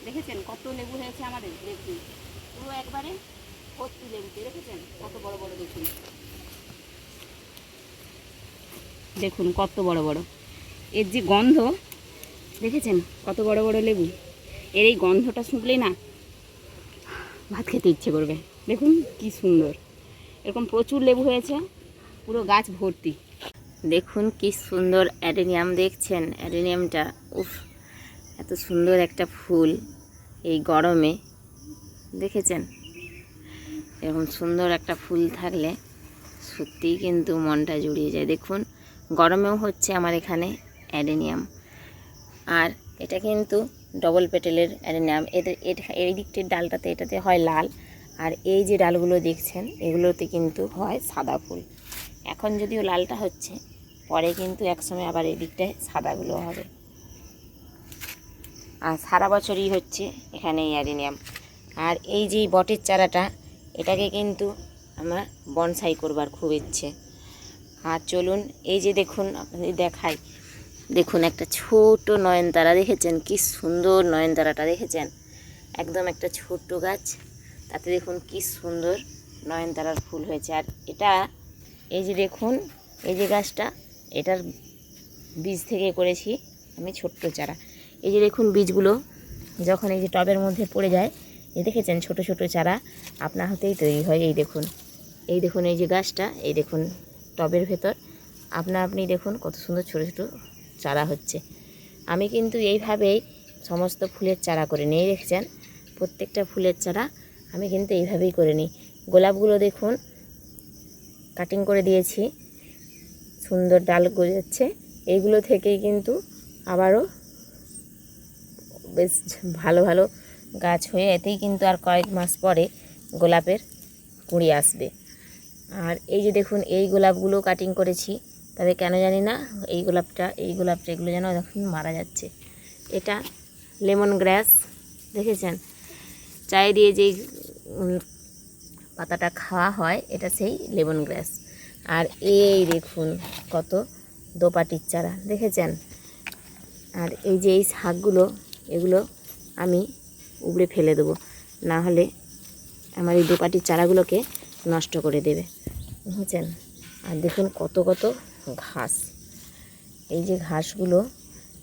দেখেছেন কত লেবু হয়েছে আমাদের, দেখুন পুরো একবারে ভর্তি লেবুতে, দেখেছেন কত বড় বড়, দেখুন দেখুন কত বড় বড়। এর যে গন্ধ দেখেছেন কত বড় বড় লেবু, এর এই গন্ধটা শুকলেই না ভাত খেতে ইচ্ছে করবে। দেখুন কি সুন্দর, এরকম প্রচুর লেবু হয়েছে, পুরো গাছ ভর্তি। দেখুন কি সুন্দর অ্যাডেনিয়াম, দেখছেন অ্যাডেনিয়ামটা, উফ এত সুন্দর একটা ফুল এই গরমে, দেখেছেন এরকম সুন্দর একটা ফুল থাকলে সত্যিই কিন্তু মনটা জুড়িয়ে যায়। দেখুন গরমেও হচ্ছে আমার এখানে অ্যাডেনিয়াম, আর এটা কিন্তু ডবল পেটেলের অ্যাডেনিয়াম। এই দিকটির ডালটাতে এটাতে হয় লাল, আর এই যে ডালগুলো দেখছেন এগুলোতে কিন্তু হয় সাদা ফুল। এখন যদিও লালটা হচ্ছে, পরে কিন্তু একসময় আবার এই দিকটায় সাদাগুলো হবে। আর সারা বছরই হচ্ছে এখানে এই অ্যাডেনিয়াম। আর এই যে বটের চারাটা, এটাকে কিন্তু আমার বনসাই করবার খুব ইচ্ছে। আর চলুন এই যে দেখুন আপনাদের দেখাই, দেখুন একটা ছোট নয়নতারা, দেখেছেন কি সুন্দর নয়নতারাটা, দেখেছেন একদম একটা ছোট্ট গাছ, তাতে দেখুন কি সুন্দর নয়নতারার ফুল হয়েছে। আর এটা এই যে দেখুন এই যে গাছটা, এটার বীজ থেকে করেছি আমি ছোট্ট চারা। এই যে দেখুন বীজগুলো যখন এই যে টবের মধ্যে পড়ে যায়, এই দেখেছেন ছোট ছোট চারা আপনা হতেই তৈরি হয়। এই দেখুন এই যে গাছটা, এই দেখুন টবের ভেতর আপনি দেখুন কত সুন্দর ছোট ছোট চারা হচ্ছে। আমি কিন্তু এইভাবেই সমস্ত ফুলের চারা করে নিই, দেখছেন প্রত্যেকটা ফুলের চারা আমি কিন্তু এইভাবেই করে নিই। গোলাপগুলো দেখুন কাটিং করে দিয়েছি, সুন্দর ডাল গজাচ্ছে, এইগুলো থেকেই কিন্তু আবারও বেশ ভালো ভালো গাছ হয়ে, এতেই কিন্তু আর কয়েক মাস পরে গোলাপের কুঁড়ি আসবে। আর এই যে দেখুন এই গোলাপগুলো কাটিং করেছি, তবে কেন জানি না এই গোলাপটা এগুলো যেন এখন মারা যাচ্ছে। এটা লেমন গ্রাস, দেখেছেন চায়ে দিয়ে যেই পাতাটা খাওয়া হয়, এটা সেই লেমন গ্রাস। আর এই দেখুন কত দোপাটির চারা, দেখেছেন। আর এই যে এই শাকগুলো, এগুলো আমি উপড়ে ফেলে দেবো, না হলে আমার এই দোপাটির চারাগুলোকে নষ্ট করে দেবে, বুঝেছেন। আর দেখুন কত কত ঘাস, এই যে ঘাসগুলো,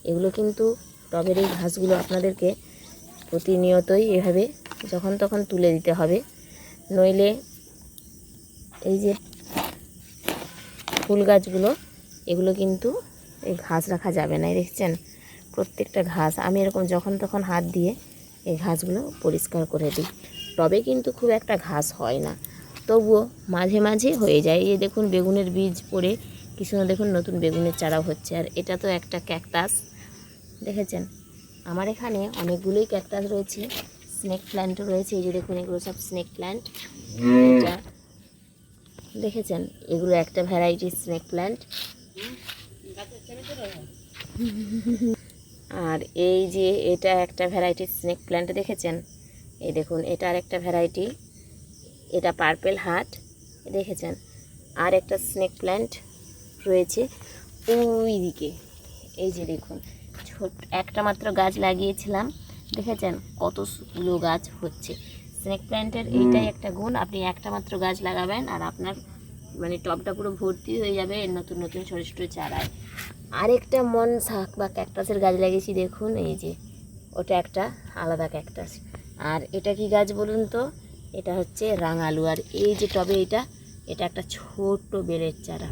এগুলো কিন্তু টবের এই ঘাসগুলো আপনাদেরকে প্রতিনিয়তই এভাবে যখন তখন তুলে দিতে হবে, নইলে এই যে ফুল গাছগুলো এগুলো কিন্তু এই ঘাস রাখা যাবে না। দেখছেন প্রত্যেকটা ঘাস আমি এরকম যখন তখন হাত দিয়ে এই ঘাসগুলো পরিষ্কার করে দিই। টবে কিন্তু খুব একটা ঘাস হয় না, তবুও মাঝে মাঝে হয়ে যায়। এই দেখুন বেগুনের বীজ পড়ে কি সুন্দর, দেখুন নতুন বেগুনের চারাও হচ্ছে। আর এটা তো একটা ক্যাকটাস, দেখেছেন আমার এখানে অনেকগুলোই ক্যাকটাস রয়েছে, স্নেক প্ল্যান্টও রয়েছে। এই যে দেখুন এগুলো সব স্নেক প্ল্যান্ট, এটা দেখেছেন এগুলো একটা ভ্যারাইটি স্নেক প্ল্যান্ট। আর এই যে এটা একটা ভ্যারাইটি স্নেক প্ল্যান্ট, দেখেছেন এই দেখুন এটা আর একটা ভ্যারাইটি, এটা পার্পেল হার্ট, দেখেছেন। আর একটা স্নেক প্ল্যান্ট রয়েছে ওই দিকে, এই যে দেখুন ছোট একটা মাত্র গাছ লাগিয়েছিলাম, দেখেছেন কতগুলো গাছ হচ্ছে। স্নেক প্ল্যান্টের এইটাই একটা গুণ, আপনি একটা মাত্র গাছ লাগাবেন আর আপনার মানে টবটা পুরো ভর্তি হয়ে যাবে এর নতুন নতুন ছোটো ছোটো চারায়। আরেকটা মন শাক বা ক্যাকটাসের গাছ লাগিয়েছি, দেখুন এই যে ওটা একটা আলাদা ক্যাকটাস। আর এটা কি গাছ বলুন তো, এটা হচ্ছে রাঙালু। আর এই যে টবে এটা একটা ছোট্ট বেলের চারা,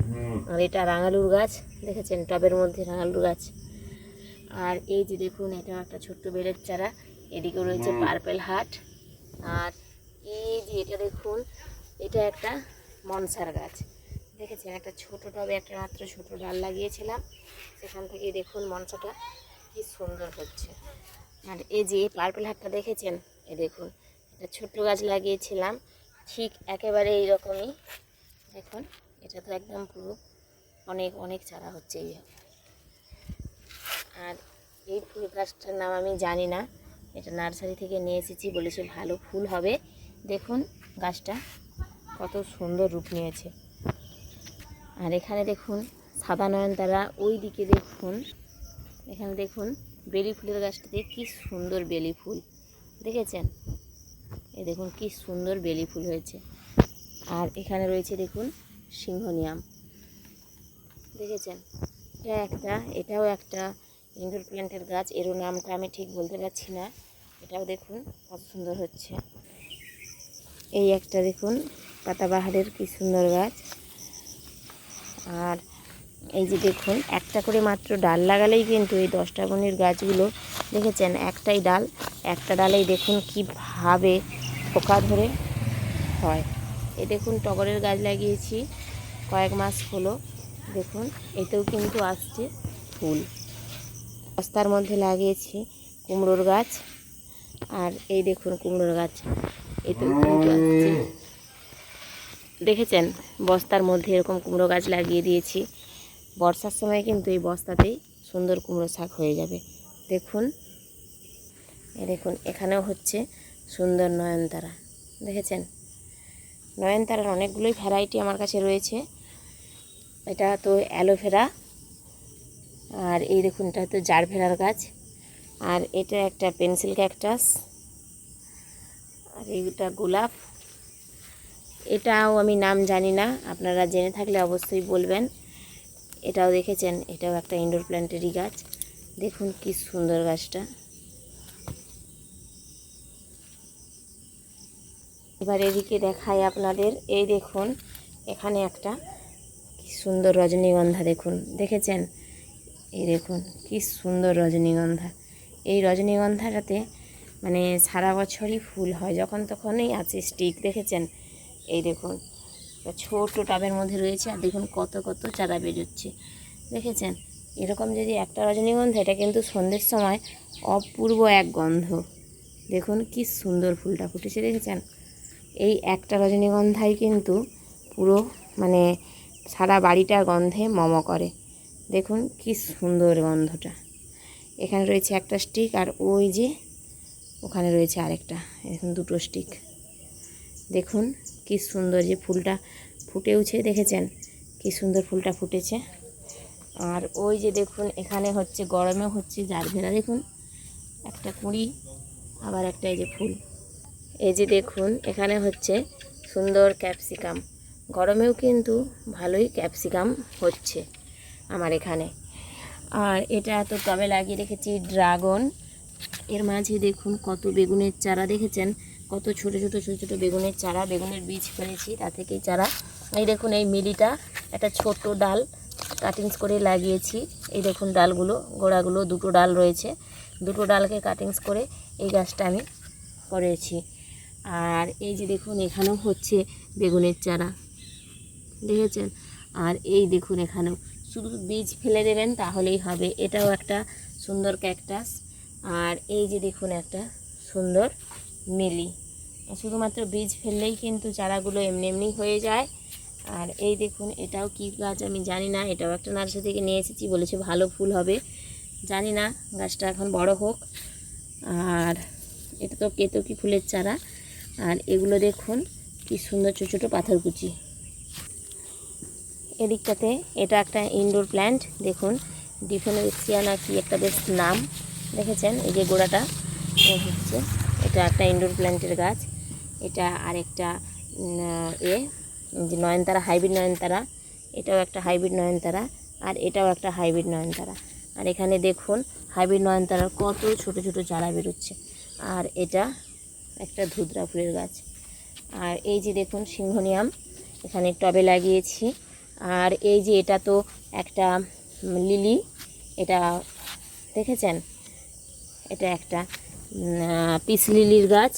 আর এটা রাঙালুর গাছ, দেখেছেন টবের মধ্যে রাঙালুর গাছ। আর এই যে দেখুন এটা একটা ছোট্ট বেলের চারা, এদিকে রয়েছে পার্পেল হার্ট। আর এই যে এটা দেখুন এটা একটা মনসার গাছ, দেখেছেন একটা ছোটো টবে একটা মাত্র ছোটো ডাল লাগিয়েছিলাম, সেখান থেকে দেখুন মনসাটা কি সুন্দর হচ্ছে। আর এই যে পার্পেল হার্টটা দেখেছেন, এ দেখুন একটা ছোট্ট গাছ লাগিয়েছিলাম ঠিক একেবারে এইরকমই, দেখুন এটা তো একদম পুরো অনেক অনেক চারা হচ্ছে এইভাবে। আর এই ফুল গাছটার নাম আমি জানি না, এটা নার্সারি থেকে নিয়ে এসেছি, বলেছে ভালো ফুল হবে। দেখুন গাছটা কত সুন্দর রূপ নিয়েছে। আর এখানে দেখুন সাদা নয়নতারা, ওই দিকে দেখুন এখানে দেখুন বেলি ফুলের গাছটাতে কি সুন্দর বেলি ফুল, দেখেছেন? এই দেখুন কি সুন্দর বেলি ফুল হয়েছে। আর এখানে রয়েছে দেখুন সিংহনিয়াম, দেখেছেন? এটাও একটা ইনডোর প্ল্যান্টের গাছ, এরও নামটা আমি ঠিক বলতে পারছি না। এটাও দেখুন কত সুন্দর হচ্ছে। এই একটা দেখুন পাতাবাহারের কি সুন্দর গাছ। আর এই যে দেখুন একটা করে মাত্র ডাল লাগালেই কিন্তু এই 10টা বনির গাছগুলো, দেখেছেন? একটা ডালেই দেখুন কীভাবে পোকা ধরে হয়। এই দেখুন টগরের গাছ লাগিয়েছি, কয়েক মাস হলো, দেখুন এতেও কিন্তু আসছে ফুল। বস্তার মধ্যে লাগিয়েছি কুমড়োর গাছ, আর এই দেখুন কুমড়োর গাছ, এতেও কিন্তু আসছে। দেখেছেন? বস্তার মধ্যে এরকম কুমড়ো গাছ লাগিয়ে দিয়েছি। বর্ষার সময় কিন্তু এই বস্তাতেই সুন্দর কুমড়ো শাক হয়ে যাবে। দেখুন, দেখুন এখানেও হচ্ছে সুন্দর নয়নতারা, দেখেছেন? নয়নতারার অনেকগুলোই ভ্যারাইটি আমার কাছে রয়েছে। এটা তো অ্যালোভেরা, আর এই দেখুন এটা তো জারভেরার গাছ, আর এটা একটা পেন্সিল ক্যাকটাস, আর এইটা গোলাপ। এটাও আমি নাম জানি না, আপনারা জেনে থাকলে অবশ্যই বলবেন। এটাও দেখেছেন, এটাও একটা ইনডোর প্ল্যান্টেরই গাছ। দেখুন কি সুন্দর গাছটা। এবার এদিকে দেখাই আপনাদের। এই দেখুন এখানে একটা কি সুন্দর রজনীগন্ধা, দেখুন, দেখেছেন? এই দেখুন কি সুন্দর রজনীগন্ধা। এই রজনীগন্ধাটাতে মানে সারা বছরই ফুল হয়, যখন তখনই আছে স্টিক, দেখেছেন? এই দেখুন ছোট টাবের মধ্যে রয়েছে, আর দেখুন কত কত চারা বেরোচ্ছে, দেখেছেন? এরকম যদি একটা রজনীগন্ধা, এটা কিন্তু সন্ধ্যের সময় অপূর্ব এক গন্ধ। দেখুন কি সুন্দর ফুলটা ফুটেছে, দেখেছেন? এই একটা রজনীগন্ধাই কিন্তু পুরো মানে সারা বাড়িটা গন্ধে মম করে। দেখুন কি সুন্দর গন্ধটা। এখানে রয়েছে একটা স্টিক, আর ওই যে ওখানে রয়েছে আরেকটা, এখন দুটো স্টিক। দেখুন কি সুন্দর যে ফুলটা ফুটেওছে, দেখেছেন? কি সুন্দর ফুলটা ফুটেছে। আর ওই যে দেখুন এখানে হচ্ছে গরমেও হচ্ছে জারভেরা, দেখুন একটা কুঁড়ি, আবার একটা এই যে ফুল। এই যে দেখুন এখানে হচ্ছে সুন্দর ক্যাপসিকাম, গরমেও কিন্তু ভালোই ক্যাপসিকাম হচ্ছে আমার এখানে। আর এটা তো টবে লাগিয়ে রেখেছি ড্রাগন, এর মাঝে দেখুন কত বেগুনের চারা, দেখেছেন? কত ছোট ছোট ছোট ছোট বেগুনের চারা, বেগুনের বীজ ফেলেছি তা থেকেই চারা। এই দেখুন এই মিলিটা একটা ছোট ডাল কাটিংস করে লাগিয়েছি। এই দেখুন ডালগুলো, গোড়াগুলো দুটো ডাল রয়েছে, দুটো ডালকে কাটিংস করে এই গাছটা আমি করেছি। আর এই যে দেখুন এখানেও হচ্ছে বেগুনের চারা, দেখেছেন? আর এই দেখুন এখানেও শুধু বীজ ফেলে দেবেন তাহলেই হবে। এটাও একটা সুন্দর ক্যাকটাস। আর এই যে দেখুন একটা সুন্দর মিলি, শুধুমাত্র বীজ ফেললেই কিন্তু চারাগুলো এমনি এমনি হয়ে যায়। আর এই দেখুন এটাও কি গাছ আমি জানি না, এটাও একটা নার্সারি থেকে নিয়ে এসেছি, বলেছে ভালো ফুল হবে, জানি না, গাছটা এখন বড় হোক। আর এটা তো কেতকী ফুলের চারা। আর এগুলো দেখুন কি সুন্দর ছোটো ছোটো পাথরকুচি। এদিকটাতে এটা একটা ইনডোর প্ল্যান্ট, দেখুন ডিফেনেসিয়া না কি একটা বেশ নাম, দেখেছেন? এই যে গোড়াটা হচ্ছে, এটা একটা ইনডোর প্ল্যান্টের গাছ। এটা আরেকটা যে নয়নতারা, হাইব্রিড নয়নতারা, এটাও একটা হাইব্রিড নয়নতারা, আর এটাও একটা হাইব্রিড নয়নতারা। আর এখানে দেখুন হাইব্রিড নয়নতারার কত ছোট ছোট চারা বেরোচ্ছে। আর এটা একটা ধুতরা ফুলের গাছ। আর এই যে দেখুন সিংহনিয়াম, এখানে টবে লাগিয়েছি। আর এই যে এটা তো একটা লিলি, এটা দেখেছেন? এটা একটা পিস লিলির গাছ।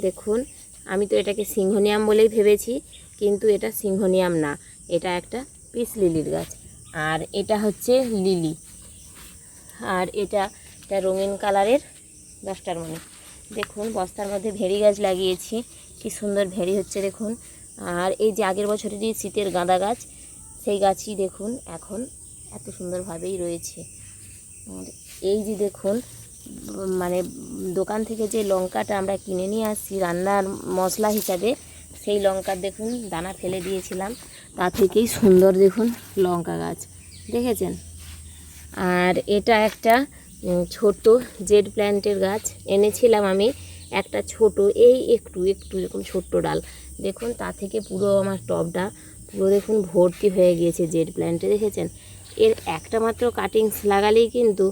দেখুন আমি তো এটাকে সিংহনিয়াম বলেই ভেবেছি, কিন্তু এটা সিংহনিয়াম না, এটা একটা পিস লিলির গাছ। আর এটা হচ্ছে লিলি, আর এটা একটা রঙিন কালারের 10টার মনে। দেখুন বস্তার মধ্যে ভেরি গাছ লাগিয়েছি, কি সুন্দর ভেরি হচ্ছে দেখুন। আর এই যে আগের বছরে যে শীতের গাঁদা গাছ, সেই গাছই দেখুন এখন এত সুন্দরভাবেই রয়েছে। আর এই যে দেখুন মানে দোকান থেকে যে লঙ্কাটা আমরা কিনে নিয়ে আসছি রান্নার মশলা হিসাবে, সেই লঙ্কার দেখুন দানা ফেলে দিয়েছিলাম, তা থেকেই সুন্দর দেখুন লঙ্কা গাছ, দেখেছেন? আর এটা একটা ছোট জেড প্ল্যান্টের গাছ এনেছিলাম আমি, একটা ছোট এই একটু একটু এরকম ছোট্ট ডাল, দেখুন তা থেকে পুরো আমার টবটা পুরো দেখুন ভর্তি হয়ে গিয়েছে জেড প্ল্যান্টে, দেখেছেন। এর একটা মাত্র কাটিংস লাগালেই কিন্তু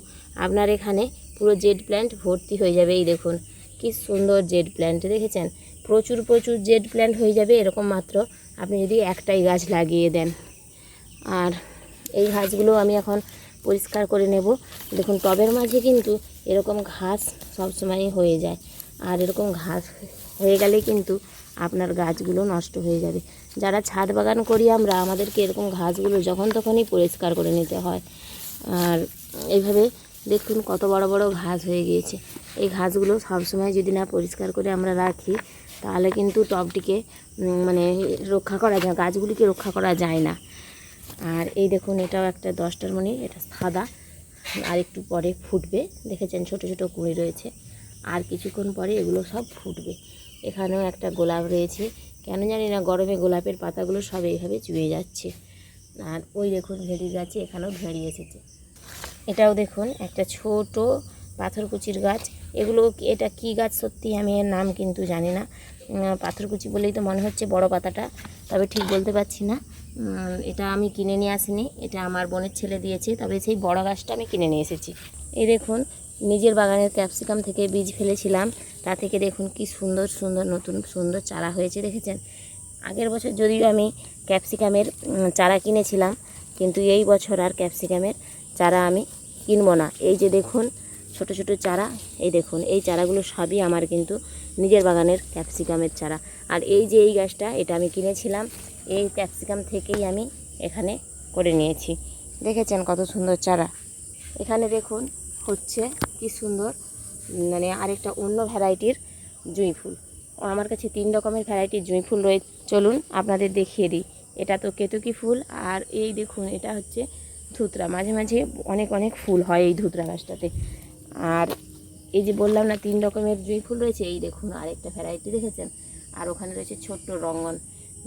আপনার এখানে পুরো জেড প্ল্যান্ট ভর্তি হয়ে যাবে। এই দেখুন কি সুন্দর জেড প্ল্যান্ট, দেখেছেন। প্রচুর প্রচুর জেড প্ল্যান্ট হয়ে যাবে এরকম মাত্র আপনি যদি একটাই গাছ লাগিয়ে দেন। আর এই ঘাসগুলো আমি এখন পরিষ্কার করে নেব। দেখুন টবের মাঝে কিন্তু এরকম ঘাস সবসময়ই হয়ে যায়, আর এরকম ঘাস হয়ে গেলে কিন্তু আপনার গাছগুলো নষ্ট হয়ে যাবে। যারা ছাদ বাগান করি আমরা, আমাদেরকে এরকম ঘাসগুলো যখন তখনই পরিষ্কার করে নিতে হয়। আর এইভাবে দেখুন কত বড় বড় ঘাস হয়ে গিয়েছে। এই ঘাসগুলো সবসময় যদি না পরিষ্কার করে আমরা রাখি, তাহলে কিন্তু টবটিকে মানে রক্ষা করা যায়, গাছগুলিকে রক্ষা করা যায় না। আর এই দেখুন এটাও একটা 10টার মণি, এটা সাদা, আর একটু পরে ফুটবে, দেখেছেন ছোট ছোট কুঁড়ি রয়েছে, আর কিছুক্ষণ পরে এগুলো সব ফুটবে। এখানেও একটা গোলাপ রয়েছে, কেন জানি না গরমে গোলাপের পাতাগুলো সব এইভাবে চুয়ে যাচ্ছে। আর ওই দেখুন ভেড়ি গাছে এখানেও ভেড়ি এসেছে। এটাও দেখুন একটা ছোট পাথরকুচির গাছ। এটা কি গাছ সত্যি আমি এর নাম কিন্তু জানি না, পাথরকুচি বলেই তো মনে হচ্ছে বড় পাতাটা, তবে ঠিক বলতে পারছি না। এটা আমি কিনে নিয়ে আসিনি, এটা আমার বোনের ছেলে দিয়েছে, তবে সেই বড় গাছটা আমি কিনে নিয়ে এসেছি। এই দেখুন নিজের বাগানের ক্যাপসিকাম থেকে বীজ ফেলেছিলাম, তা থেকে দেখুন কি সুন্দর সুন্দর নতুন সুন্দর চারা হয়েছে, দেখেছেন। আগের বছর যদিও আমি ক্যাপসিকামের চারা কিনেছিলাম, কিন্তু এই বছর আর ক্যাপসিকামের চারা আমি কিনবো না। এই যে দেখুন ছোট ছোট চারা, এই দেখুন এই চারাগুলো সবই আমার কিন্তু নিজের বাগানের ক্যাপসিকামের চারা। আর এই যে এই গাছটা, এটা আমি কিনেছিলাম এই ক্যাপসিকাম থেকেই আমি এখানে করে নিয়েছি, দেখেছেন কত সুন্দর চারা। এখানে দেখুন হচ্ছে কি সুন্দর, মানে আরেকটা অন্য ভ্যারাইটির জুঁই ফুল। আমার কাছে 3 রকমের ভ্যারাইটির জুঁই ফুল রয়েছে, চলুন আপনাদের দেখিয়ে দিই। এটা তো কেতকী ফুল, আর এই দেখুন এটা হচ্ছে ধুতরা। মাঝে মাঝে অনেক অনেক ফুল হয় এই ধুতরা গাছটাতে। আর এই যে বললাম না 3 রকমের জুঁই ফুল রয়েছে, এই দেখুন আরেকটা ভ্যারাইটি, দেখেছেন। আর ওখানে রয়েছে ছোট্ট রঙ্গন।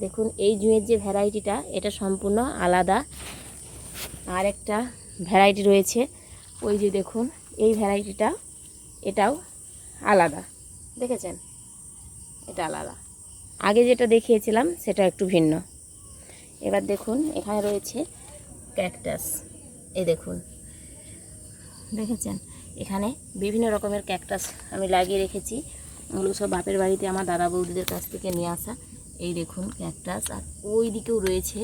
দেখুন এই জুঁয়ের যে ভ্যারাইটিটা, এটা সম্পূর্ণ আলাদা। আর একটা ভ্যারাইটি রয়েছে, ওই যে দেখুন এই ভ্যারাইটিটা, এটাও আলাদা, দেখেছেন, এটা আলাদা। আগে যেটা দেখিয়েছিলাম সেটা একটু ভিন্ন। এবার দেখুন এখানে রয়েছে ক্যাকটাস, এই দেখুন, দেখেছেন। এখানে বিভিন্ন রকমের ক্যাকটাস আমি লাগিয়ে রেখেছি, ওগুলো সব বাপের বাড়িতে আমার দাদা বৌদিদের কাছ থেকে নিয়ে আসা। এই দেখুন ক্যাকটাস, আর ওই দিকেও রয়েছে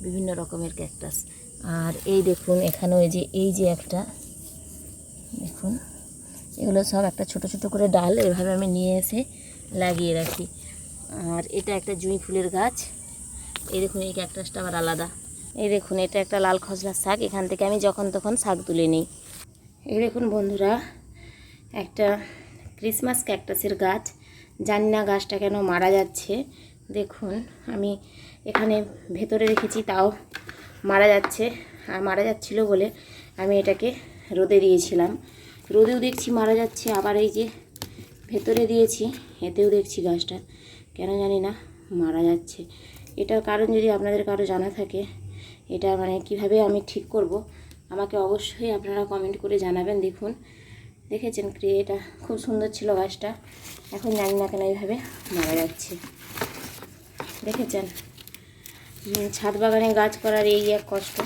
বিভিন্ন রকমের ক্যাকটাস। আর এই দেখুন এখানেও এই যে একটা দেখুন, এগুলো সব একটা ছোট ছোট করে ডাল এভাবে আমি নিয়ে এসে লাগিয়ে রাখি। আর এটা একটা জুঁই ফুলের গাছ, এই দেখুন এই ক্যাকটাসটা আবার আলাদা। এই দেখুন এটা একটা লাল খসলার শাক, এখান থেকে আমি যখন তখন শাক তুলে নিই। এই দেখুন বন্ধুরা একটা ক্রিসমাস ক্যাকটাসের গাছ, জানি না গাছটা কেন মারা যাচ্ছে। দেখুন আমি এখানে ভেতরে রেখেছি, তাও মারা যাচ্ছে। আর মারা যাচ্ছিলো বলে আমি এটাকে রোদে দিয়েছিলাম, রোদেও দেখছি মারা যাচ্ছে, আবার এই যে ভেতরে দিয়েছি এতেও দেখছি গাছটা কেন জানি না মারা যাচ্ছে। এটার কারণ যদি আপনাদের কারো জানা থাকে, এটা মানে কিভাবে আমি ঠিক করব, আমাকে অবশ্যই আপনারা কমেন্ট করে জানাবেন। দেখুন দেখেছেন এটা খুব সুন্দর ছিল গাছটা, এখন জানি না কেন এইভাবে মারা যাচ্ছে, দেখেছেন। ছাদ বাগানে গাছ করার এই এক কষ্ট,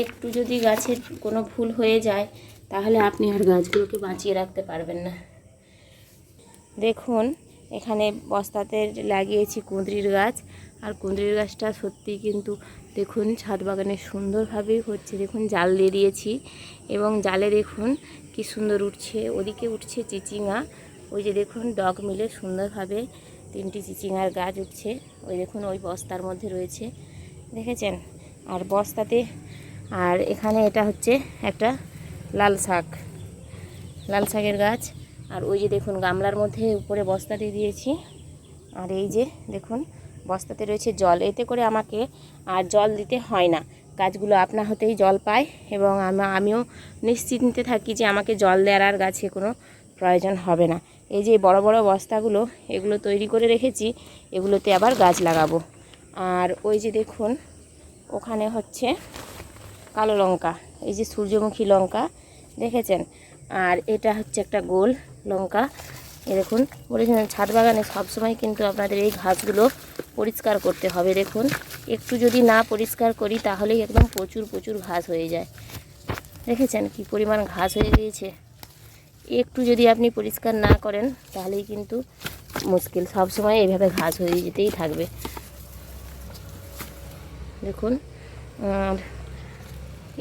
একটু যদি গাছের কোনো ভুল হয়ে যায় তাহলে আপনি আর গাছগুলোকে বাঁচিয়ে রাখতে পারবেন না। দেখুন এখানে বস্তাতে লাগিয়েছি কুঁদরির গাছ, আর কুঁদরির গাছটা সত্যি কিন্তু দেখুন ছাদ বাগানে সুন্দরভাবেই হচ্ছে। দেখুন জাল দিয়ে দিয়েছি, এবং জালে দেখুন কি সুন্দর উঠছে, ওদিকে উঠছে চিচিঙা, ওই যে দেখুন ডগ মিলে সুন্দরভাবে 3টি চিচিঙার গাছ উঠছে, ওই দেখুন ওই বস্তার মধ্যে রয়েছে, দেখেছেন। আর বস্তাতে, আর এখানে এটা হচ্ছে একটা লাল শাকের গাছ। আর ওই যে দেখুন গামলার মধ্যে উপরে বস্তা দিয়ে দিয়েছি, আর এই যে দেখুন বস্তাতে রয়েছে জল, এতে করে আমাকে আর জল দিতে হয় না, গাছগুলো আপনা হতেই জল পায়, এবং আমিও নিশ্চিন্তে থাকি যে আমাকে জল দেওয়ার আর গাছে কোনো প্রয়োজন হবে না। এই যে বড় বড় বস্তাগুলো, এগুলো তৈরি করে রেখেছি, এগুলোতে আবার গাছ লাগাবো। আর ওই যে দেখুন ওখানে হচ্ছে কালো লঙ্কা, এই যে সূর্যমুখী লঙ্কা, দেখেছেন। আর এটা হচ্ছে একটা গোল লঙ্কা। এই দেখুন, বলেছিলাম ছাদ বাগানে সবসময় কিন্তু আপনাদের এই ঘাসগুলো পরিষ্কার করতে হবে। দেখুন, একটু যদি না পরিষ্কার করি তাহলেই একদম প্রচুর প্রচুর ঘাস হয়ে যায়। দেখেছেন কি পরিমাণ ঘাস হয়ে গিয়েছে। একটু যদি আপনি পরিষ্কার না করেন তাহলেই কিন্তু মুশকিল, সবসময় এইভাবে ঘাস হয়ে যেতেই থাকবে। দেখুন, আর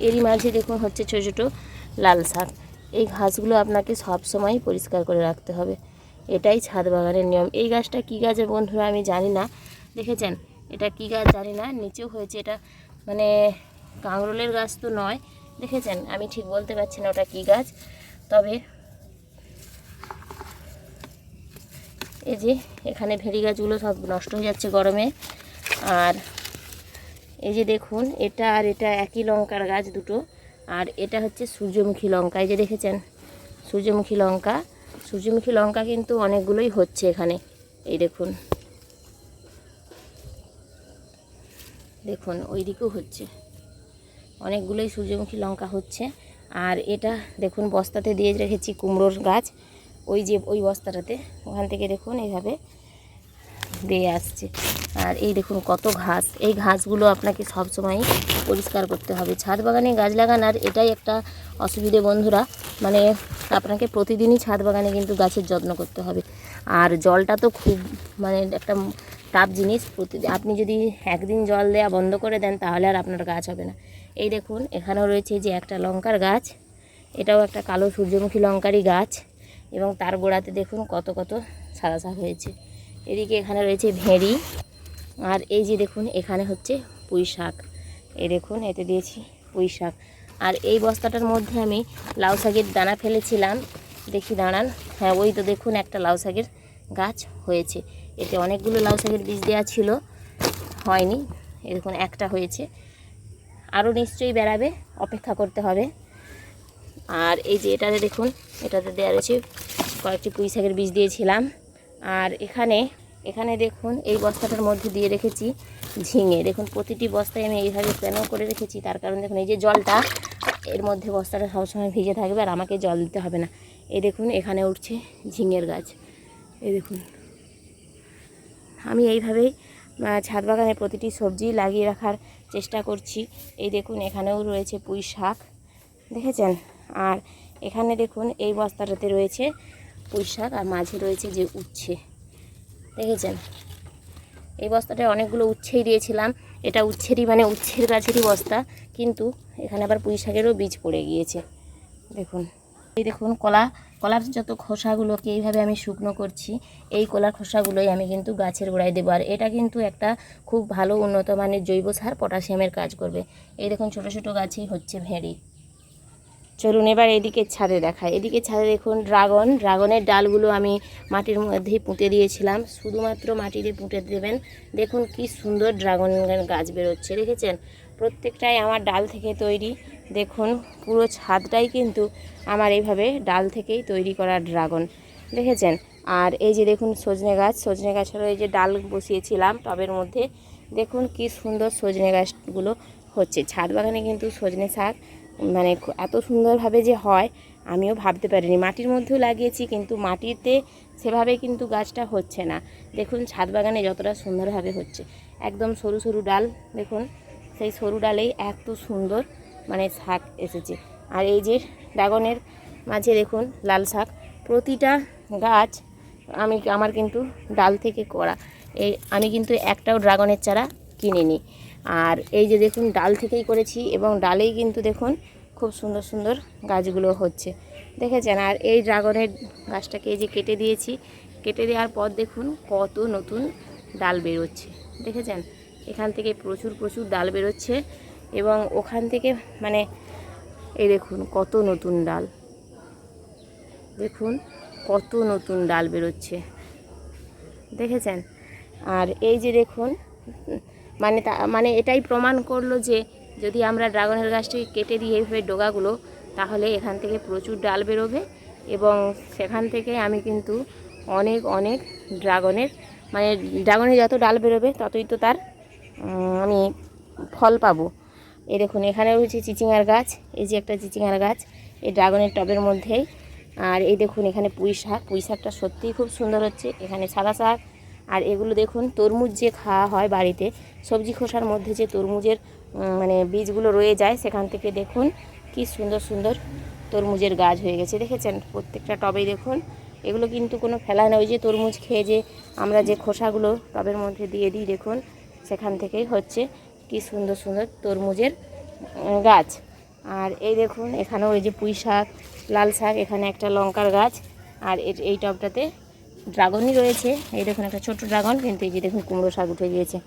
এরই মাঝে দেখুন হচ্ছে ছোটো ছোটো লাল শাক। এই ঘাসগুলো আপনাকে সব সময় পরিষ্কার করে রাখতে হবে, এটাই ছাদ বাগানের নিয়ম। এই গাছটা কী গাছের বন্ধুরা আমি জানি না, দেখেছেন এটা কী গাছ জানি না, নিচেও হয়েছে। এটা মানে কাঁকরোলের গাছ তো নয়, দেখেছেন আমি ঠিক বলতে পারছি না ওটা কী গাছ। তবে এই যে এখানে ভেড়ি গাছগুলো সব নষ্ট হয়ে যাচ্ছে গরমে। আর এই যে দেখুন, এটা আর এটা একই লঙ্কার গাছ দুটো। আর এটা হচ্ছে সূর্যমুখী লঙ্কা। এই যে দেখেছেন সূর্যমুখী লঙ্কা। সূর্যমুখী লঙ্কা কিন্তু অনেকগুলোই হচ্ছে এখানে। এই দেখুন, দেখুন ওই দিকেও হচ্ছে, অনেকগুলোই সূর্যমুখী লঙ্কা হচ্ছে। আর এটা দেখুন বস্তাতে দিয়ে রেখেছি কুমড়োর গাছ, ওই যে ওই বস্তাটাতে, ওখান থেকে দেখুন এইভাবে বেয়ে আসছে। আর এই দেখুন কত ঘাস, এই ঘাসগুলো আপনাকে সবসময় পরিষ্কার করতে হবে। ছাদ বাগানে গাছ লাগানোর এটাই একটা অসুবিধে বন্ধুরা, মানে আপনাকে প্রতিদিনই ছাদ বাগানে কিন্তু গাছের যত্ন করতে হবে। আর জলটা তো খুব মানে একটা টাফ জিনিস, আপনি যদি একদিন জল দেওয়া বন্ধ করে দেন তাহলে আর আপনার গাছ হবে না। এই দেখুন এখানেও রয়েছে যে একটা লঙ্কার গাছ, এটাও একটা কালো সূর্যমুখী লঙ্কারই গাছ, এবং তার গোড়াতে দেখুন কত কত সাদা শাক হয়েছে। এদিকে এখানে রয়েছে ভেঁড়ি। আর এই যে দেখুন এখানে হচ্ছে পুঁই শাক, এই দেখুন এতে দিয়েছি পুঁই শাক। আর এই বস্তাটার মধ্যে আমি লাউ শাকের দানা ফেলেছিলাম, দেখি দাঁড়ান, হ্যাঁ ওই তো দেখুন একটা লাউ শাকের গাছ হয়েছে। এতে অনেকগুলো লাউ শাকের বীজ দেওয়া ছিল, হয়নি, এই দেখুন একটা হয়েছে, আরও নিশ্চয়ই বেড়াবে, অপেক্ষা করতে হবে। আর এই যে এটাতে দেখুন, এটাতে দেওয়া রয়েছে কয়েকটি পুঁই শাকের বীজ দিয়েছিলাম। আর এখানে দেখুন এই বস্তাটার মধ্যে দিয়ে রেখেছি ঝিঙে। দেখুন প্রতিটি বস্তায় আমি এইভাবে কেন করে রেখেছি, তার কারণ দেখুন এই যে জলটা এর মধ্যে বস্তাটা সবসময় ভিজে থাকবে আর আমাকে জল দিতে হবে না। এই দেখুন এখানে উঠছে ঝিঙের গাছ, এই দেখুন। আমি এইভাবেই ছাদ বাগানে প্রতিটি সবজি লাগিয়ে রাখার চেষ্টা করছি। এই দেখুন এখানেও রয়েছে পুঁই শাক, দেখেছেন। আর এখানে দেখুন এই বস্তাটাতে রয়েছে পুঁই শাক, আর মাঝে রয়েছে যে উচ্ছে, দেখেছেন। এই বস্তাটায় অনেকগুলো উচ্ছেই দিয়েছিলাম, এটা উচ্ছেরই মানে উচ্ছের গাছেরই বস্তা, কিন্তু এখানে আবার পুঁই শাকেরও বীজ পড়ে গিয়েছে। দেখুন এই দেখুন কলার যত খোসাগুলোকে এইভাবে আমি শুকনো করছি, এই কলার খোসাগুলোই আমি কিন্তু গাছের গোড়ায় দেবো। আর এটা কিন্তু একটা খুব ভালো উন্নত মানের জৈব সার, পটাশিয়ামের কাজ করবে। এই দেখুন ছোটো ছোটো গাছই হচ্ছে ভেঁড়ি। চলুন এবার এদিকে ছাদে দেখায়। এদিকে ছাদে দেখুন ড্রাগনের ডালগুলো আমি মাটির মধ্যেই পুঁতে দিয়েছিলাম, শুধুমাত্র মাটিতে পুঁতে দেবেন। দেখুন কি সুন্দর ড্রাগন গাছ বেরোচ্ছে, দেখেছেন। প্রত্যেকটাই আমার ডাল থেকে তৈরি। দেখুন পুরো ছাদটাই কিন্তু আমার এইভাবে ডাল থেকেই তৈরি করা ড্রাগন, দেখেছেন। আর এই যে দেখুন সজনে গাছেরও এই যে ডাল বসিয়েছিলাম টবের মধ্যে, দেখুন কি সুন্দর সজনে গাছগুলো হচ্ছে। ছাদ বাগানে কিন্তু সজনে শাক মানে এত সুন্দরভাবে যে হয় আমিও ভাবতে পারিনি। মাটির মধ্যেও লাগিয়েছি, কিন্তু মাটিতে সেভাবে কিন্তু গাছটা হচ্ছে না। দেখুন ছাদ বাগানে যতটা সুন্দরভাবে হচ্ছে, একদম সরু সরু ডাল, দেখুন সেই সরু ডালেই এত সুন্দর মানে শাক এসেছে। আর এই যে ড্রাগনের মাঝে দেখুন লাল শাক, প্রতিটা গাছ আমার কিন্তু ডাল থেকে করা। আমি কিন্তু একটাও ড্রাগনের চারা কিনিনি। আর এই যে দেখুন ডাল থেকেই করেছি, এবং ডালেই কিন্তু দেখুন খুব সুন্দর সুন্দর গাছগুলো হচ্ছে, দেখেছেন। আর এই ড্রাগনের গাছটাকে এই যে কেটে দিয়েছি, কেটে দেওয়ার পর দেখুন কত নতুন ডাল বেরোচ্ছে, দেখেছেন। এখান থেকে প্রচুর প্রচুর ডাল বেরোচ্ছে, এবং ওখান থেকে মানে এই দেখুন কত নতুন ডাল, দেখুন কত নতুন ডাল বেরোচ্ছে, দেখেছেন। আর এই যে দেখুন মানে এটাই প্রমাণ করলো যে যদি আমরা ড্রাগনের গাছটাকে কেটে দিই এইভাবে ডগাগুলো, তাহলে এখান থেকে প্রচুর ডাল বেরোবে, এবং সেখান থেকে আমি কিন্তু অনেক অনেক ড্রাগনের যত ডাল বেরোবে ততই তো তার আমি ফল পাবো। এই দেখুন এখানে রয়েছে চিচিঙ্গার গাছ, এই যে একটা চিচিঙ্গার গাছ, এই ড্রাগনের টবের মধ্যেই। আর এই দেখুন এখানে পুঁই শাকটা সত্যিই খুব সুন্দর হচ্ছে। এখানে সাদা শাক, আর এগুলো দেখুন তরমুজ যে খাওয়া হয় বাড়িতে, সবজি খোসার মধ্যে যে তরমুজের মানে বীজগুলো রয়ে যায়, সেখান থেকে দেখুন কি সুন্দর সুন্দর তরমুজের গাছ হয়ে গেছে, দেখেছেন? প্রত্যেকটা টবেই দেখুন, এগুলো কিন্তু কোনো ফেলা নয়। ওই যে তরমুজ খেয়ে যে আমরা যে খোসাগুলো টবের মধ্যে দিয়ে দিই, দেখুন সেখান থেকেই হচ্ছে কি সুন্দর সুন্দর তরমুজের গাছ। আর এই দেখুন এখানেও ওই যে পুঁই শাক, লাল শাক, এখানে একটা লঙ্কার গাছ, আর এই টবটাতে ড্রাগনই রয়েছে। এই দেখুন একটা ছোট্ট ড্রাগন, কিন্তু এই যে দেখুন কুমড়ো শাক উঠে গিয়েছে।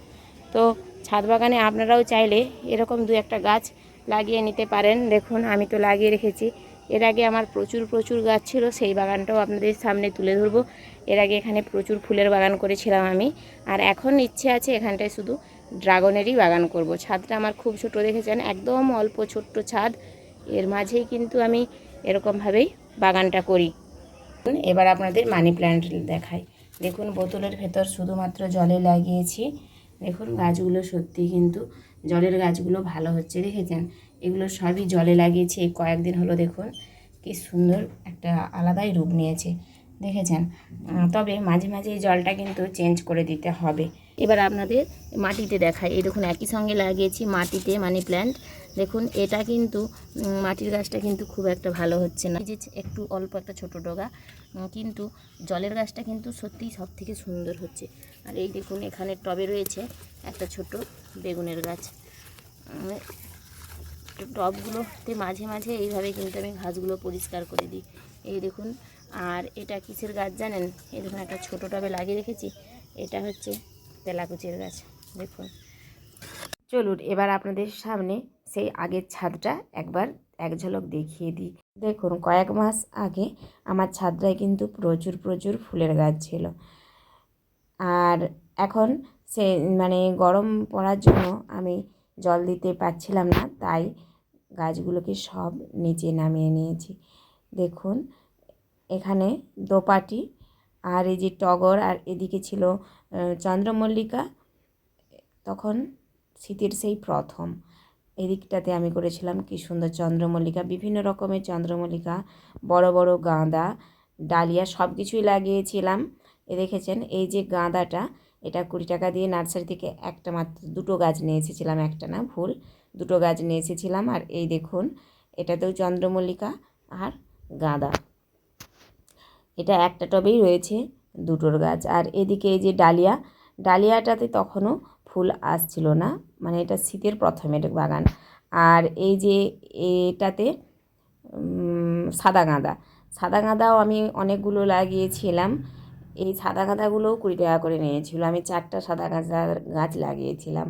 তো ছাদ বাগানে আপনারাও চাইলে এরকম দু একটা গাছ লাগিয়ে নিতে পারেন। দেখুন আমি তো লাগিয়ে রেখেছি। এর আগে আমার প্রচুর গাছ ছিল, সেই বাগানটাও আপনাদের সামনে তুলে ধরবো। এর আগে এখানে প্রচুর ফুলের বাগান করেছিলাম আমি, আর এখন ইচ্ছে আছে এখানটায় শুধু ড্রাগনেরই বাগান করব। ছাদটা আমার খুব ছোট, দেখেছেন? একদম অল্প ছোট্ট ছাদ, এর মাঝেই কিন্তু আমি এরকমভাবেই বাগানটা করি। এবার আপনাদের মানি প্ল্যান্ট দেখাই। দেখুন বোতলের ভেতর শুধুমাত্র জলে লাগিয়েছি। দেখুন গাছগুলো সত্যি কিন্তু জলের গাছগুলো ভালো হচ্ছে, দেখেছেন? এগুলো সবই জলে লাগিয়েছি এই কয়েকদিন হলো। দেখুন কি সুন্দর একটা আলাদাই রূপ নিয়েছে, দেখেছেন? তবে মাঝে মাঝে এই জলটা কিন্তু চেঞ্জ করে দিতে হবে। এবার আপনাদের মাটিতে দেখাই। এই দেখুন একই সঙ্গে লাগিয়েছি মাটিতে মানি প্ল্যান্ট। দেখুন এটা কিন্তু মাটির গাছটা কিন্তু খুব একটা ভালো হচ্ছে না, যে একটু অল্প একটা ছোটো ডগা, কিন্তু জলের গাছটা কিন্তু সত্যিই সব থেকে সুন্দর হচ্ছে। আর এই দেখুন এখানে টবে রয়েছে একটা ছোট বেগুনের গাছ। টবগুলোতে মাঝে মাঝে এইভাবে কিন্তু আমি ঘাসগুলো পরিষ্কার করে দিই। এই দেখুন, আর এটা কিসের গাছ জানেন? এই দেখুন একটা ছোটো টবে লাগিয়ে রেখেছি, এটা হচ্ছে তেলাকুচের গাছ। দেখুন, চলুন এবার আপনাদের সামনে সেই আগের ছাদটা একবার এক ঝলক দেখিয়ে দিই। দেখুন কয়েক মাস আগে আমার ছাদটায় কিন্তু প্রচুর ফুলের গাছ ছিল, আর এখন সে মানে গরম পড়ার জন্য আমি জল দিতে পারছিলাম না, তাই গাছগুলোকে সব নিচে নামিয়ে নিয়েছি। দেখুন এখানে দোপাটি, আর এই যে টগর, আর এদিকে ছিল চন্দ্রমল্লিকা। তখন শীতের সেই প্রথম এদিকটাতে আমি করেছিলাম কি সুন্দর চন্দ্রমল্লিকা, বিভিন্ন রকমের চন্দ্রমল্লিকা, বড় বড় গাঁদা, ডালিয়া, সব কিছুই লাগিয়েছিলাম। দেখেছেন এই যে গাঁদাটা, এটা 20 টাকা দিয়ে নার্সারি থেকে একটা মাত্র দুটো গাছ নিয়ে এসেছিলাম, একটা না ভুল, দুটো গাছ নিয়ে এসেছিলাম। আর এই দেখুন এটাতেও চন্দ্রমল্লিকা আর গাঁদা, এটা একটা টবেই রয়েছে দুটোর গাছ। আর এদিকে এই যে ডালিয়াটাতে তখনও ফুল আসছিল না, মানে এটা শীতের প্রথমের বাগান। আর এই যে এটাতে সাদা গাঁদাও আমি অনেকগুলো লাগিয়েছিলাম। এই সাদা গাঁদাগুলোও 20 টাকা করে নিয়েছিল, আমি 4টা সাদা গাছ লাগিয়েছিলাম।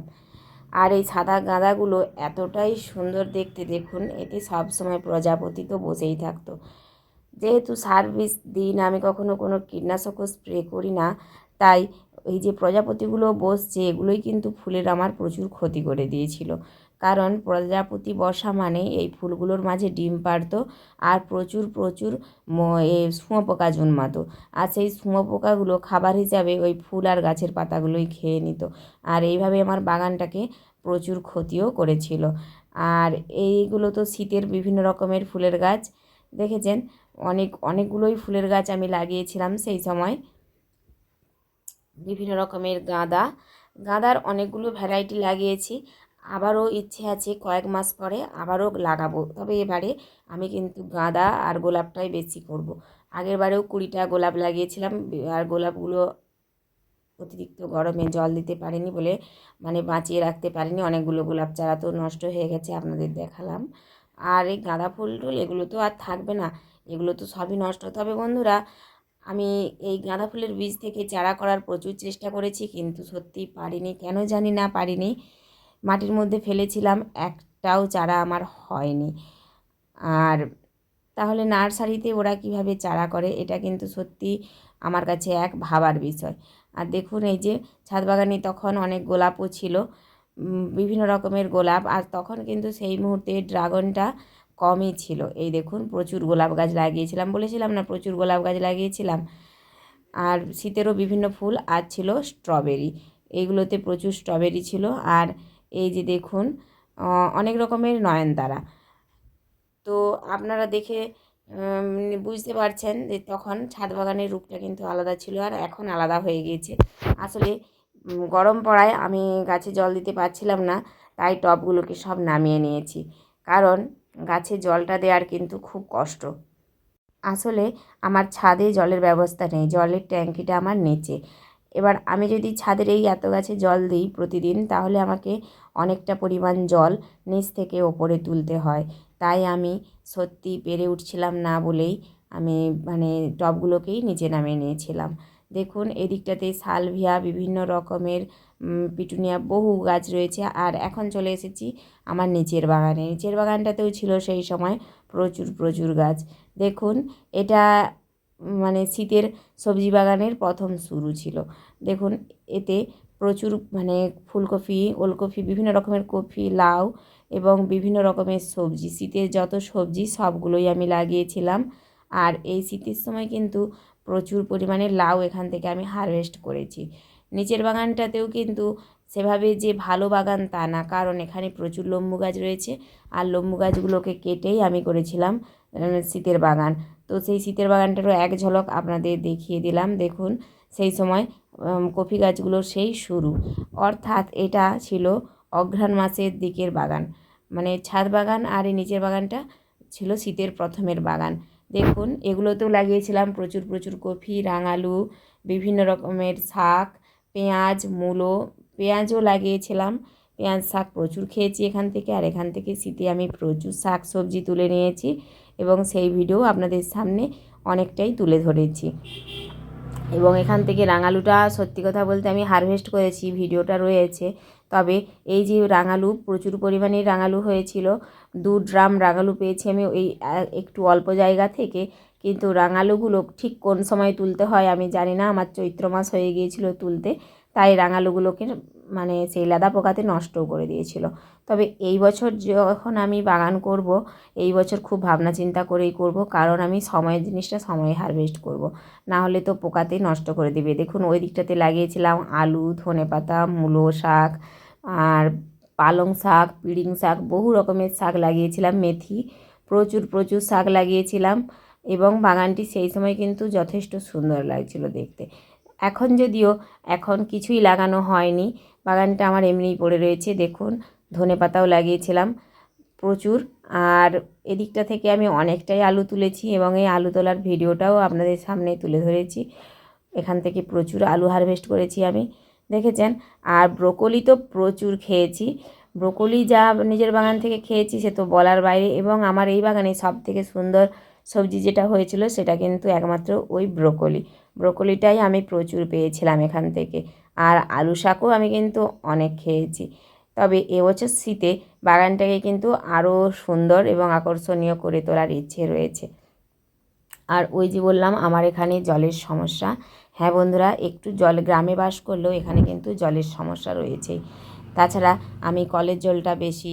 আর এই সাদা গাঁদাগুলো এতটাই সুন্দর দেখতে, দেখুন এতে সবসময় প্রজাপতি তো বসেই থাকতো। যেহেতু সার্ভিস দিই না আমি, কখনো কোনো কীটনাশকও স্প্রে করি না, তাই এই যে প্রজাপতিগুলো বসছে এগুলোই কিন্তু ফুলের আমার প্রচুর ক্ষতি করে দিয়েছিল। কারণ প্রজাপতি বসা মানে এই ফুলগুলোর মাঝে ডিম পাড়তো, আর প্রচুর শুঁয়োপোকা জন্মাতো, আর সেই শুঁয়োপোকাগুলো খাবার হিসাবে ওই ফুল আর গাছের পাতাগুলোই খেয়ে নিত। আর এইভাবে আমার বাগানটাকে প্রচুর ক্ষতিও করেছিল। আর এইগুলো তো শীতের বিভিন্ন রকমের ফুলের গাছ, দেখেছেন অনেকগুলোই ফুলের গাছ আমি লাগিয়েছিলাম সেই সময়। বিভিন্ন রকমের গাঁদার অনেকগুলো ভ্যারাইটি লাগিয়েছি। আবারও ইচ্ছে আছে কয়েক মাস পরে আবারও লাগাবো, তবে এবারে আমি কিন্তু গাঁদা আর গোলাপটাই বেশি করব। আগের বারেও 20টা গোলাপ লাগিয়েছিলাম, আর গোলাপগুলো অতিরিক্ত গরমে জল দিতে পারিনি বলে, মানে বাঁচিয়ে রাখতে পারিনি, অনেকগুলো গোলাপ চারা তো নষ্ট হয়ে গেছে, আপনাদের দেখালাম। আর এই গাঁদা ফুল টুল এগুলো তো আর থাকবে না, এগুলো তো সবই নষ্ট। তবে বন্ধুরা আমি এই গাঁদা ফুলের বীজ থেকে চারা করার প্রচুর চেষ্টা করেছি, কিন্তু সত্যিই পারিনি, কেন জানি না পারিনি। মাটির মধ্যে ফেলেছিলাম, একটাও চারা আমার হয়নি। আর তাহলে নার্সারিতে ওরা কিভাবে চারা করে, এটা কিন্তু সত্যি আমার কাছে এক ভাবার বিষয়। আর দেখুন এই যে ছাদ বাগানে তখন অনেক গোলাপও ছিল, বিভিন্ন রকমের গোলাপ, আর তখন কিন্তু সেই মুহূর্তে ড্রাগনটা কমই ছিল। এই দেখুন প্রচুর গোলাপ গাছ লাগিয়েছিলাম, বলেছিলাম না প্রচুর গোলাপ গাছ লাগিয়েছিলাম। আর শীতেরও বিভিন্ন ফুল, আর ছিল স্ট্রবেরি, এইগুলোতে প্রচুর স্ট্রবেরি ছিল। আর এই যে দেখুন অনেক রকমের নয়নতারা, তো আপনারা দেখে বুঝতে পারছেন যে তখন ছাদ বাগানের রূপটা কিন্তু আলাদা ছিল আর এখন আলাদা হয়ে গিয়েছে। আসলে গরম পড়ায় আমি গাছে জল দিতে পারছিলাম না, তাই টবগুলোকে সব নামিয়ে নিয়েছি, কারণ গাছে জলটা দেওয়ার কিন্তু খুব কষ্ট। আসলে আমার ছাদে জলের ব্যবস্থা নেই, জলের ট্যাঙ্কিটা আমার নিচে। এবার আমি যদি ছাদের এই এত গাছে জল দিই প্রতিদিন, তাহলে আমাকে অনেকটা পরিমাণ জল নিচ থেকে ওপরে তুলতে হয়। তাই আমি সত্যি পেরে উঠছিলাম না বলেই আমি টবগুলোকেই নিচে নামিয়ে নিয়েছিলাম। দেখুন এদিকটাতে সালভিয়া, বিভিন্ন রকমের পিটুনিয়া, বহু গাছ রয়েছে। আর এখন চলে এসেছি আমার নিচের বাগানে। নিচের বাগানটাতেও ছিল সেই সময় প্রচুর প্রচুর গাছ। দেখুন এটা শীতের সবজি বাগানের প্রথম শুরু ছিল। দেখুন এতে প্রচুর ফুলকপি, ওলকপি, বিভিন্ন রকমের কপি, লাউ এবং বিভিন্ন রকমের সবজি, শীতের যত সবজি সবগুলোই আমি লাগিয়েছিলাম। আর এই শীতের সময় কিন্তু প্রচুর পরিমাণে লাউ এখান থেকে আমি হারভেস্ট করেছি। নিচের বাগানটাতেও কিন্তু সেভাবে যে ভালো বাগান তা না, কারণ এখানে প্রচুর লেবু গাছ রয়েছে, আর লেবু গাছগুলোকে কেটেই আমি করেছিলাম শীতের বাগান। তো সেই শীতের বাগানটারও এক ঝলক আপনাদের দেখিয়ে দিলাম। দেখুন সেই সময় কফি গাছগুলোর সেই শুরু, অর্থাৎ এটা ছিল অঘ্রাণ মাসের দিকের বাগান, ছাদ বাগান। আর এই নিচের বাগানটা ছিল শীতের প্রথমের বাগান। দেখুন এগুলোতেও লাগিয়েছিলাম প্রচুর প্রচুর কফি, রাঙালু, বিভিন্ন রকমের শাক, পেঁয়াজ, মূলো, পেঁয়াজও লাগিয়েছিলাম। পেঁয়াজ শাক প্রচুর খেয়েছি এখান থেকে। আর এখান থেকে শীতে আমি প্রচুর শাক সবজি তুলে নিয়েছি এবং সেই ভিডিও আপনাদের সামনে অনেকটাই তুলে ধরেছি। এবং এখান থেকে রাঙালুটা সত্যি কথা বলতে আমি হারভেস্ট করেছি, ভিডিওটা রয়েছে। তবে এই যে রাঙালু, প্রচুর পরিমাণে রাঙালু হয়েছিল, 2 ড্রাম রাঙালু পেয়েছি আমি এই একটু অল্প জায়গা থেকে। কিন্তু রাঙালুগুলো ঠিক কোন সময় তুলতে হয় আমি জানি না, আমার চৈত্র মাস হয়ে গিয়েছিল তুলতে, তাই রাঙালুগুলোকে সেই লেদা পোকাতে নষ্টও করে দিয়েছিল। তবে এই বছর যখন আমি বাগান করব, এই বছর খুব ভাবনা চিন্তা করেই করব, কারণ আমি সময়ের জিনিসটা সময়ে হারভেস্ট করব, না হলে তো পোকাতে নষ্ট করে দেবে। দেখুন ওই দিকটাতে লাগিয়েছিলাম আলু, ধনেপাতা, মূলো শাক, আর পালং শাক, পিড়িং শাক, বহু রকমের শাক লাগিয়েছিলাম, মেথি, প্রচুর প্রচুর শাক লাগিয়েছিলাম। এবং বাগানটি সেই সময় কিন্তু যথেষ্ট সুন্দর লাগছিল দেখতে। এখন যদিও এখন কিছুই লাগানো হয়নি, বাগানটা আমার এমনিই পড়ে রয়েছে। দেখুন ধনেপাতাও লাগিয়েছিলাম প্রচুর। আর এদিকটা থেকে আমি অনেকটাই আলু তুলেছি এবং এই আলু তোলার ভিডিওটাও আপনাদের সামনে তুলে ধরেছি। এখান থেকে প্রচুর আলু হারভেস্ট করেছি আমি, দেখেছেন। আর ব্রোকলি তো প্রচুর খেয়েছি, ব্রোকলি যা নিজের বাগান থেকে খেয়েছি সে তো বলার বাইরে। এবং আমার এই বাগানে সবথেকে সুন্দর সবজি যেটা হয়েছিল সেটা কিন্তু একমাত্র ওই ব্রোকলিটাই আমি প্রচুর পেয়েছিলাম এখান থেকে। আর আলু শাকও আমি কিন্তু অনেক খেয়েছি। তবে এবছর শীতে বাগানটাকে কিন্তু আরও সুন্দর এবং আকর্ষণীয় করে তোলার ইচ্ছে রয়েছে। আর ওই যে বললাম আমার এখানে জলের সমস্যা, হ্যাঁ বন্ধুরা, একটু গ্রামে বাস করলেও এখানে কিন্তু জলের সমস্যা রয়েছেই। তাছাড়া আমি কলের জলটা বেশি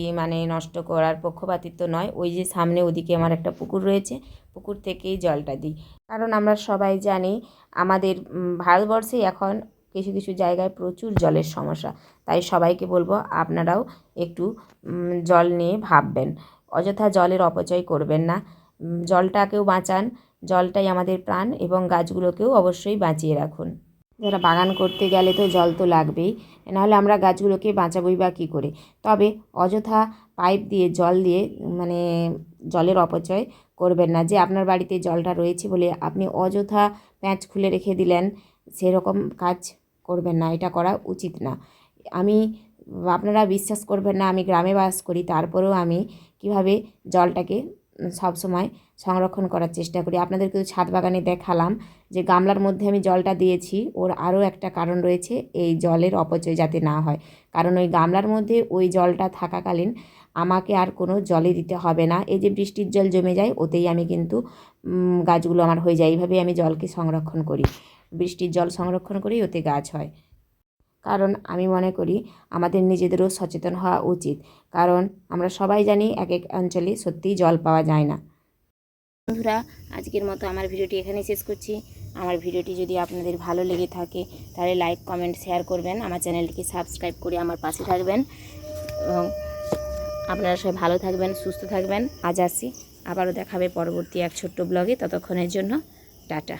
নষ্ট করার পক্ষপাতিত্ব নয়, ওই যে সামনে ওদিকে আমার একটা পুকুর রয়েছে, পুকুর থেকেই জলটা দিই। কারণ আমরা সবাই জানি আমাদের ভারতবর্ষে এখন কিছু কিছু জায়গায় প্রচুর জলের সমস্যা, তাই সবাইকে বলবো আপনারাও একটু জল নিয়ে ভাববেন, অযথা জলের অপচয় করবেন না, জলটাকেও বাঁচান, জলটাই আমাদের প্রাণ, এবং গাছগুলোকেও অবশ্যই বাঁচিয়ে রাখুন। যারা বাগান করতে গেলে তো জল তো লাগবেই, নাহলে আমরা গাছগুলোকে বাঁচাবোই বা কী করে। তবে অযথা পাইপ দিয়ে জল দিয়ে জলের অপচয় করবেন না। যে আপনার বাড়িতে জলটা রয়েছে বলে আপনি অযথা প্যাঁচ খুলে রেখে দিলেন, সেরকম কাজ করবেন না, এটা করা উচিত না। আপনারা বিশ্বাস করবেন না, আমি গ্রামে বাস করি, তারপরেও আমি কিভাবে জলটাকে সবসময় সংরক্ষণ করার চেষ্টা করি। আপনাদেরকে তো ছাদ বাগানে দেখালাম যে গামলার মধ্যে আমি জলটা দিয়েছি, ওর আরও একটা কারণ রয়েছে, এই জলের অপচয় যাতে না হয়। কারণ ওই গামলার মধ্যে ওই জলটা থাকাকালীন আমাকে আর কোনো জলে দিতে হবে না। এই যে বৃষ্টির জল জমে যায়, ওতেই আমি কিন্তু গাছগুলো আমার হয়ে যায়। এইভাবেই আমি জলকে সংরক্ষণ করি, বৃষ্টির জল সংরক্ষণ করেই ওতে গাছ হয়। কারণ আমি মনে করি আমাদের নিজেদেরও সচেতন হওয়া উচিত, কারণ আমরা সবাই জানি এক এক অঞ্চলে সত্যিই জল পাওয়া যায় না। বন্ধুরা, আজকের মতো আমার ভিডিওটি এখানে শেষ করছি। আমার ভিডিওটি যদি আপনাদের ভালো লেগে থাকে তাহলে লাইক, কমেন্ট, শেয়ার করবেন, আমার চ্যানেলটিকে সাবস্ক্রাইব করে আমার পাশে থাকবেন, এবং আপনারা সবাই ভালো থাকবেন, সুস্থ থাকবেন। আজ আসি। আবারও দেখাবে পরবর্তী এক ছোট্ট ব্লগে। ততক্ষণের জন্য টাটা।